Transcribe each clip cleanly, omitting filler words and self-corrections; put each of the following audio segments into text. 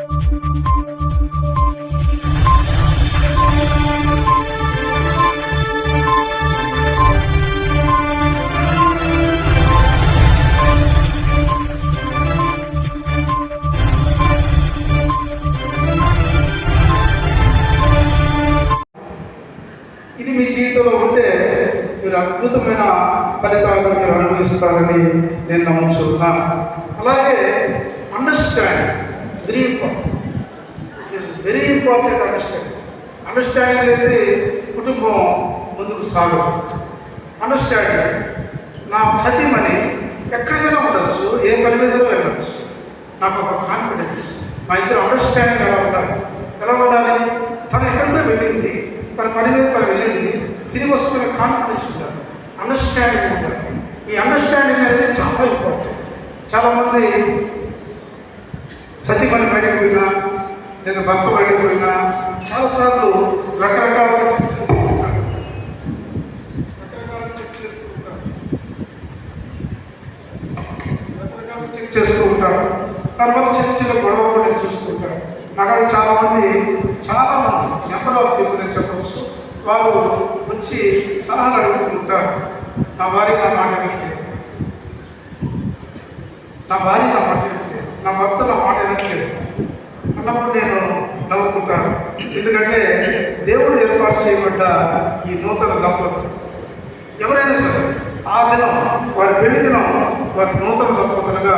ఇది మీ జీవితంలో ఉంటే మీరు అద్భుతమైన ఫలితాలను మీరు అనుభవిస్తారని నేను నమ్ముతున్నాను. అలాగే understanding very important. It is very important understanding అనేది కుటుంబం ముందుకు సాగదు. అండర్స్టాండింగ్ నా సతీమణి ఎక్కడికైనా ఉండొచ్చు, ఏ పని మీద వెళ్ళచ్చు, నాకు ఒక కాన్ఫిడెన్స్. మా ఇద్దరు అండర్స్టాండింగ్ ఎలా ఉండాలి? తను ఎక్కడికో వెళ్ళింది, తన పని మీద తను వెళ్ళింది, తిరిగి వస్తున్న కాన్ఫిడెన్స్ ఉండాలి, అండర్స్టాండింగ్ ఉండాలి. ఈ అండర్స్టాండింగ్ అనేది చాలా ఇంపార్టెంట్. చాలామంది సతీమణి బయటకు పోయినా లేదా భర్త బయటకు పోయినా చాలాసార్లు రకరకాలుగా చెక్ చేస్తూ ఉంటారు. తర్వాత చిన్న చిన్న గొడవ కూడా చూస్తుంటారు. అక్కడ చాలామంది నెంబర్ ఆఫ్ పీపుల్ అని చెప్పవచ్చు, వాళ్ళు వచ్చి సలహాలు అడుగుతుంటారు. నా భార్య నా మాట వినట్లేదు, నా భార్య నా మాట వినట్లేదు, నా భర్త నా మాట వినట్లేదు అన్నప్పుడు నేను నవ్వుకుంటాను. ఎందుకంటే దేవుడు ఏర్పాటు చేయబడ్డ ఈ నూతన దంపతులు ఎవరైనా సరే ఆ దినం వారి పెళ్లి దినం వారి నూతన దంపతులుగా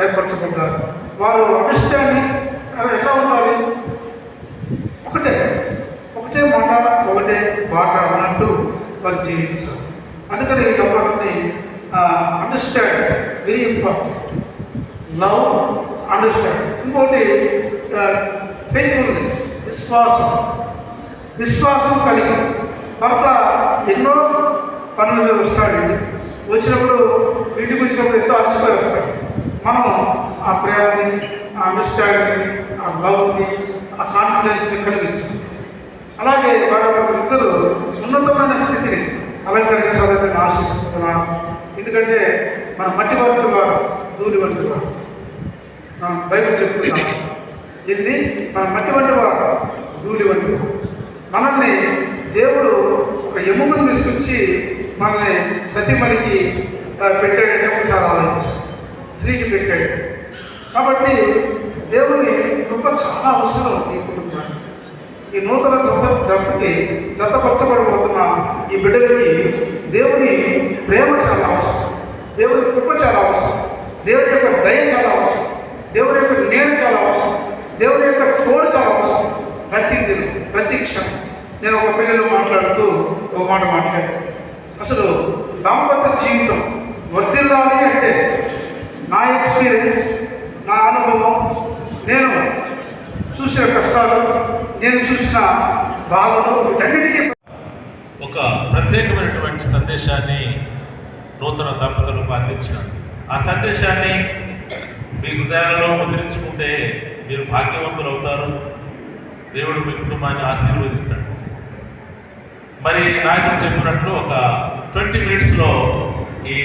ఏర్పరచబడ్డారు. వారు అండర్స్టాండింగ్ ఎట్లా ఉండాలి? ఒకటే మాట ఒకటే బాట అన్నట్టు వారు జీవించారు. అందుకని ఈ దంపతుల్ని understand very important. Love, understand. ఇంకోటి ఫెయిత్ఫుల్నెస్, విశ్వాసం కలిగి. భర్త ఎన్నో పనుల మీద వస్తాడు, వచ్చినప్పుడు ఇంటికి వచ్చినప్పుడు ఎంతో అలసిపోయి వస్తాడు. మనం ఆ ప్రేమని, ఆ అండర్స్టాండింగ్ని, ఆ లవ్ని, ఆ కాన్ఫిడెన్స్ని కలిగించాలి. అలాగే వారిద్దరూ ఉన్నతమైన స్థితిని అలంకరించాలని నేను ఆశిస్తున్నాను. ఎందుకంటే మన మట్టి వంటి వారు ధూళి వంటి వారు. బైబిల్ చెప్తున్నాను ఇది, మన మట్టి వంటి వారు ధూళి వంటి వారు. మనల్ని దేవుడు ఒక ఎముకను తీసుకొచ్చి మనల్ని సతీమణికి పెట్టాడంటే ఒకసారి ఆలోచించాడు, స్త్రీకి పెట్టాడు. కాబట్టి దేవుని కృప చాలా అవసరం ఈ కుటుంబానికి. ఈ నూతన జతకి జతపరచబడబోతున్న ఈ బిడ్డలకి దేవుని ప్రేమ చాలా అవసరం, దేవుని కృప చాలా అవసరం, దేవుని యొక్క దయ చాలా అవసరం, దేవుని యొక్క నీడ చాలా అవసరం, దేవుని యొక్క తోడు చాలా అవసరం. ప్రతి దినం, ప్రతి క్షణం. నేను ఒక పిల్లలు మాట్లాడుతూ ఒక మాట మాట్లాడాను. అసలు దాంపత్య జీవితం వర్ధిల్లాలి అంటే నా ఎక్స్పీరియన్స్, నా అనుభవం, నేను చూసిన కష్టాలు, నేను చూసిన బాధలు, వీటన్నిటికీ ఒక ప్రత్యేకమైనటువంటి సందేశాన్ని నూతన దంపతులకు అందించినారు. ఆ సందేశాన్ని మీ హృదయాలలో ముద్రించుకుంటే మీరు భాగ్యవంతులు అవుతారు. దేవుడు మీ కుటుంబాన్ని ఆశీర్వదిస్తాడు. మరి నాయకుడు చెప్పినట్లు ఒక 20 minutesలో ఈ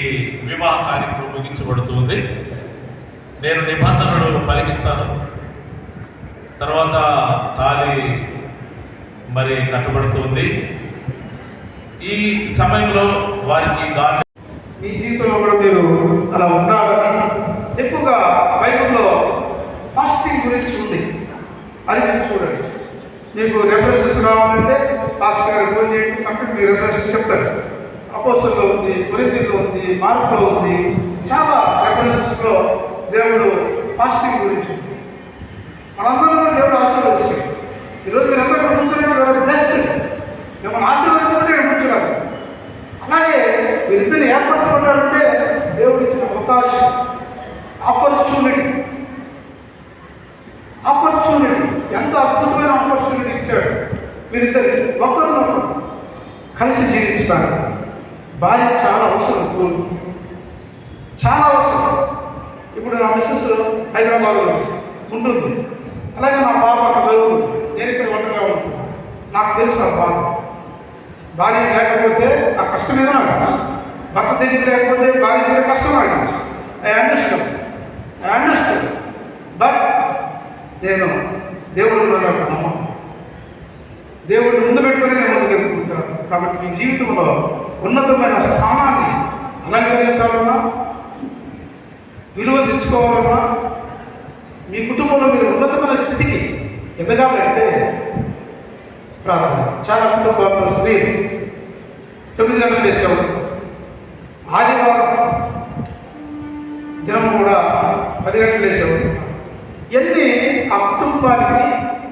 వివాహ కార్యక్రమం ముగించబడుతుంది. నేను నిబంధనలు పలికిస్తాను, తర్వాత తాళి మరి కట్టబడుతుంది. ఈ సమయంలో వారికి గాలి మీ జీవితంలో కూడా మీరు అలా ఉండాలని. ఎక్కువగా బైబిల్లో ఫాస్టింగ్ గురించి ఉంది, అది మీరు చూడండి. మీకు రెఫరెన్సెస్ కావాలంటే పాస్టర్ గారు ఫోన్ చేయండి, చక్కగా మీ రెఫరెన్సెస్ చెప్తారు. అపోస్తలులో ఉంది, కొరింథీయుల్లో ఉంది, మార్కులో ఉంది, చాలా రెఫరెన్సెస్లో దేవుడు ఫాస్టింగ్ గురించి ఉంది. మనందరూ కూడా దేవుడు ఆశీర్వదించాడు. ఈరోజు మీరందరూ కూర్చొని బ్లెస్, మిమ్మల్ని ఆశీర్వదించబట్టి ఇక్కడ కూర్చున్నారు. అలాగే వీరిద్దరిని ఏర్పరచబడ్డారంటే దేవుడు ఇచ్చిన అవకాశం, ఆపర్చునిటీ. ఎంత అద్భుతమైన ఆపర్చునిటీ ఇచ్చాడు. వీరిద్దరు ఒకరినొకరు కలిసి జీవించడానికి భార్య చాలా అవసరం, తోడు చాలా అవసరం. ఇప్పుడు నా మిస్సెస్ హైదరాబాద్లో ఉంటుంది, అలాగే నా పాప అక్కడ చదువుతుంది, నేను ఇక్కడ ఒంటరిగా ఉంటున్నాను. నాకు తెలుసు ఆ బాధ. భార్య లేకపోతే ఆ కష్టం ఏదో నాకు తెలుసు, భర్త దగ్గర లేకపోతే భార్య కష్టం నాకు తెలుసు. I understand. బట్ నేను దేవుడు నాకు నమ్మకం. దేవుడు ముందు పెట్టుకుని నేను ముందుకు వెళ్తుంటాను. కాబట్టి మీ జీవితంలో ఉన్నతమైన స్థానాన్ని అలంకరించాలన్నా, విలువ తెచ్చుకోవాలన్నా, మీ కుటుంబంలో మీరు ఉన్నతమైన స్థితికి ఎదగాలంటే ప్రార్థన. చాలా కుటుంబాల్లో స్త్రీలు 9 గంటలు చేసేవారు, ఆదివారం దినం కూడా 10 గంటలు వేసేవారు. ఇవన్నీ ఆ కుటుంబానికి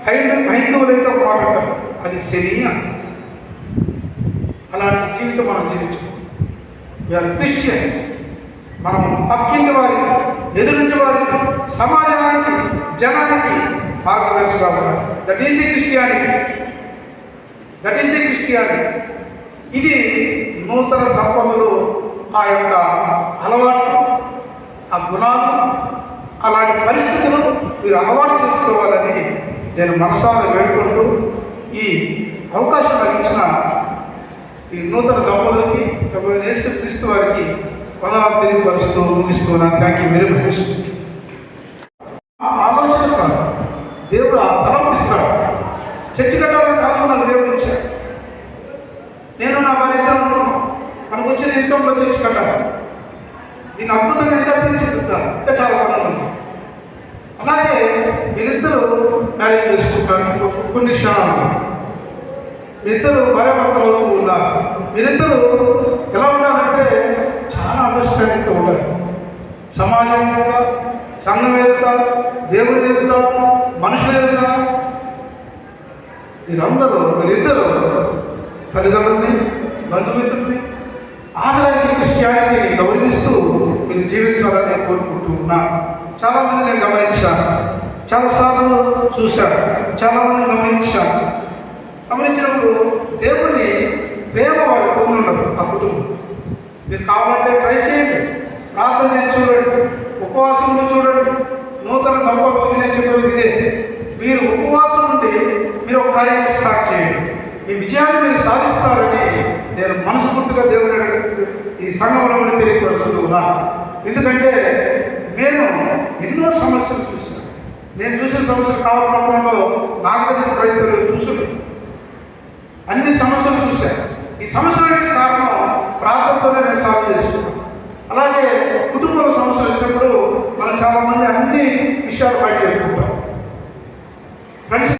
హైందవులైతే ఒక మాట అంటారు, అది శని అని. అలాంటి జీవితం మనం జీవించుకోం. We are Christians. మనం పక్కింటి వారికి, ఎదురింటి వారికి, సమాజానికి, జనానికి మార్గదర్శి కావాలి. That is the Christianity. ఇది నూతన దంపతులు ఆ యొక్క అలవాటు, ఆ గుణాలు, అలాంటి పరిస్థితులు మీరు అలవాటు చేసుకోవాలని నేను మనసారా వేడుకుంటూ ఈ అవకాశం నాకు ఇచ్చిన ఈ నూతన దంపతులకి ప్రభు యేసుక్రీస్తు వారికి వందనాలు తెలియపరుస్తూ ముగిస్తూ నాకు థ్యాంక్ యూ వెరీ మచ్. ఆ ఆలోచన కాదు, దేవుడు ఆ తలంపు ఇస్తాడు. చర్చి కట్టాలని తలంపు నాకు దేవుడు ఇచ్చాడు. నేను నా వారి ఇద్దరు మనకు వచ్చిన ఇన్కంలో చర్చి కట్టాలి. దీన్ని అద్భుతంగా ఇంకా తీర్చిదిద్దాం. ఇంకా చాలా పనులు ఉంది. అలాగే మీరిద్దరూ మ్యారేజ్ చేసుకుంటారు. కొన్ని క్షణాలు మీరిద్దరు భార్యాభర్తలు ఉన్నారు. మీరిద్దరూ ఎలా ఉండాలంటే చాలా అండర్స్టాండింగ్తో ఉండాలి. సమాజం ఎదుట, సంఘం ఎదుట, దేవుడి ఎదుట, మనుషుల ఎదుట మీరిద్దరూ తల్లిదండ్రుల్ని, బంధుమిత్రుల్ని, ఆదరణ క్రిస్టియానిటీని గౌరవిస్తూ మీరు జీవించాలని నేను కోరుకుంటూ ఉన్నా. చాలామంది నేను గమనించాను, చాలాసార్లు చూశాను, చాలామంది గమనించినప్పుడు దేవుని ప్రేమ వాడు పొంది ఉండదు ఆ కుటుంబం. మీరు కావాలంటే ట్రై చేయండి, ప్రార్థన చేసి చూడండి, ఉపవాసంలో చూడండి. నూతన దంపతులు నేను చెప్పేది ఇదే, మీరు ఉపవాసం నుండి మీరు ఒక కార్యం స్టార్ట్ చేయండి. మీ విజయాన్ని మీరు సాధిస్తారని నేను మనస్ఫూర్తిగా దేవుని ఈ సంఘంలో తెలియపరుస్తూ ఉన్నా. ఎందుకంటే నేను ఎన్నో సమస్యలు చూశాను. నేను చూసిన సమస్యలు కావాలనుకోవడంలో నాకు తెలిసిన క్రైస్తవులు చూసుడు అన్ని సమస్యలు చూశాను. ఈ సమస్యలకి కారణం ప్రార్థనతోనే నేను సాల్వ్ చేసుకున్నాను. అలాగే కుటుంబంలో సమస్యలు వచ్చినప్పుడు మనం చాలామంది అన్ని విషయాలు బయట చెప్పుకుంటాం. ఫ్రెండ్స్